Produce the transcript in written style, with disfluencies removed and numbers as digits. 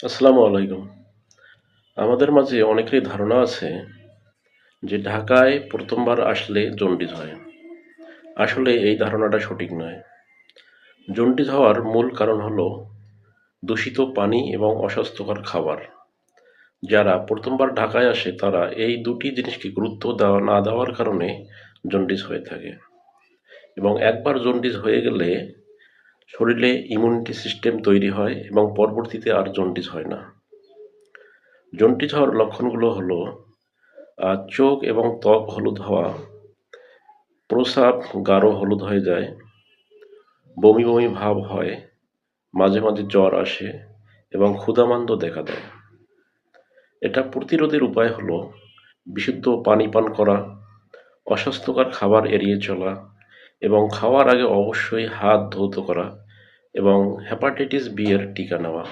আসসালামু আলাইকুম। আমাদের মাঝে অনেকেরই ধারণা আছে যে ঢাকায় প্রথমবার আসলে জন্ডিস হয়। আসলে এই ধারণাটা সঠিক নয়। জন্ডিস হওয়ার মূল কারণ হলো দূষিত পানি এবং অস্বাস্থ্যকর খাবার। যারা প্রথমবার ঢাকায় আসে তারা এই দুটি জিনিসকে গুরুত্ব না দেওয়ার কারণে জন্ডিস হয়ে থাকে। এবং একবার জন্ডিস হয়ে গেলে শরীরে ইমিউনিটি সিস্টেম তৈরি হয় এবং পরবর্তীতে আর জন্ডিস হয় না। জন্ডিস হওয়ার লক্ষণগুলো হলো চোখ এবং ত্বক হলুদ হওয়া, প্রস্রাব গাঢ় হলুদ হয়ে যায়, বমি বমি ভাব হয়, মাঝে মাঝে জ্বর আসে এবং ক্ষুধামান্দ্য দেখা দেয়। এটা প্রতিরোধের উপায় হলো বিশুদ্ধ পানি পান করা, অস্বাস্থ্যকর খাবার এড়িয়ে চলা এবং খাওয়ার আগে অবশ্যই হাত ধৌত করা এবং হেপাটাইটিস বি এর টিকা নেওয়া।